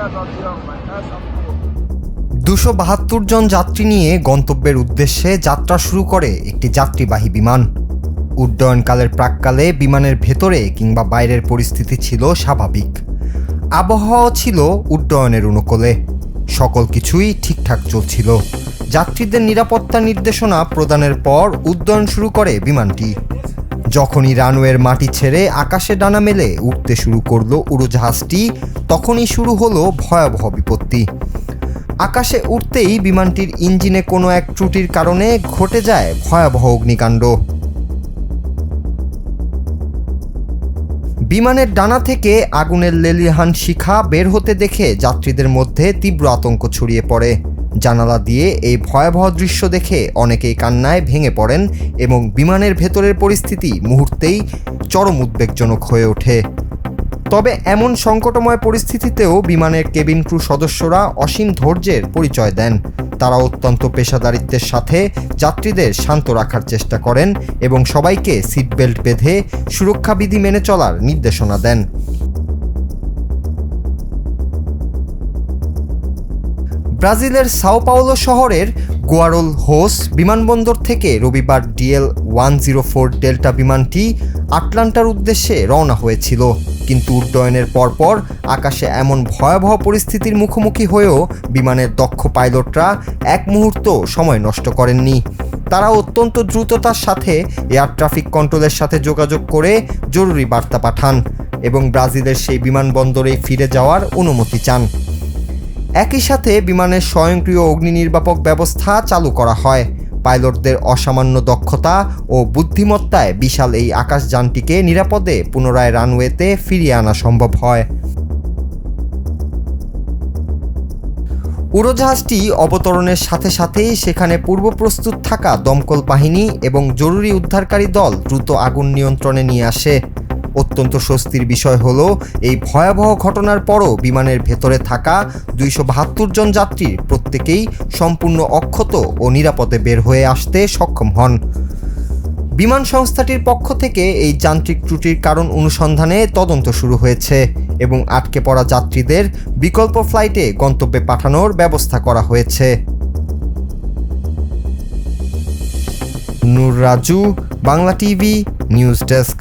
272 জন যাত্রী নিয়ে গন্তব্যের উদ্দেশ্যে যাত্রা শুরু করে একটি যাত্রীবাহী বিমান। উড্ডয়নকালের প্রাক্কালে বিমানের ভেতরে কিংবা বাইরের পরিস্থিতি ছিল স্বাভাবিক। আবহাওয়া ছিল উড্ডয়নের অনুকূলে, সকল কিছুই ঠিকঠাক চলছিল। যাত্রীদের নিরাপত্তা নির্দেশনা প্রদানের পর উড্ডয়ন শুরু করে বিমানটি। যখনই রানওয়ের মাটি ছেড়ে আকাশে ডানা মেলে উঠতে শুরু করলো উড়োজাহাজটি, তখনই শুরু হলো ভয়াবহ বিপত্তি। আকাশে উঠতেই বিমানটির ইঞ্জিনে কোনো এক ত্রুটির কারণে ঘটে যায় ভয়াবহ অগ্নিকাণ্ড। বিমানের ডানা থেকে আগুনের লেলিহান শিখা বের হতে দেখে যাত্রীদের মধ্যে তীব্র আতঙ্ক ছড়িয়ে পড়ে। জানালা দিয়ে এই ভয়াবহ দৃশ্য দেখে অনেকেই কান্নায় ভেঙে পড়েন এবং বিমানের ভেতরের পরিস্থিতি মুহূর্তেই চরম উদ্বেগজনক হয়ে ওঠে। তবে এমন সংকটময় পরিস্থিতিতেও বিমানের কেবিন ক্রু সদস্যরা অসীম ধৈর্যের পরিচয় দেন। তারা অত্যন্ত পেশাদারিত্বের সাথে যাত্রীদের শান্ত রাখার চেষ্টা করেন এবং সবাইকে সিট বেল্ট বেঁধে সুরক্ষাবিধি মেনে চলার নির্দেশনা দেন। ব্রাজিলের সাও পাওলো শহরের গুয়ারালহোস বিমানবন্দর থেকে রবিবার DL-104 ডেল্টা বিমানটি আটলান্টার উদ্দেশ্যে রওনা হয়েছিল, কিন্তু উড্ডয়নের পরপর আকাশে এমন ভয়াবহ পরিস্থিতির মুখোমুখি হয়েও বিমানের দক্ষ পাইলটরা এক মুহূর্ত সময় নষ্ট করেননি। তারা অত্যন্ত দ্রুততার সাথে এয়ার ট্রাফিক কন্ট্রোলের সাথে যোগাযোগ করে জরুরি বার্তা পাঠান এবং ব্রাজিলের সেই বিমানবন্দরে ফিরে যাওয়ার অনুমতি চান। একই সাথে বিমানের স্বয়ংক্রিয় অগ্নি নির্বাপক ব্যবস্থা চালু করা হয়। পাইলটদের অসামান্য দক্ষতা ও বুদ্ধিমত্তায় বিশাল এই আকাশযানটিকে নিরাপদে পুনরায় রানওয়েতে ফিরিয়ে আনা সম্ভব হয়। উড়োজাহাজটি অবতরণের সাথে সাথেই সেখানে পূর্ব প্রস্তুত থাকা দমকল বাহিনী এবং জরুরি উদ্ধারকারী দল দ্রুত আগুন নিয়ন্ত্রণে নিয়ে আসে। অত্যন্ত স্বস্তির বিষয় হলো এই ভয়াবহ ঘটনার পরও বিমানের ভেতরে থাকা 272 জন যাত্রীর প্রত্যেকেই সম্পূর্ণ অক্ষত ও নিরাপদে বের হয়ে আসতে সক্ষম হন। বিমান সংস্থাটির পক্ষ থেকে এই যান্ত্রিক ত্রুটির কারণ অনুসন্ধানে তদন্ত শুরু হয়েছে এবং আটকে পড়া যাত্রীদের বিকল্প ফ্লাইটে গন্তব্যে পাঠানোর ব্যবস্থা করা হয়েছে। Nur Raju, Bangla TV, news desk.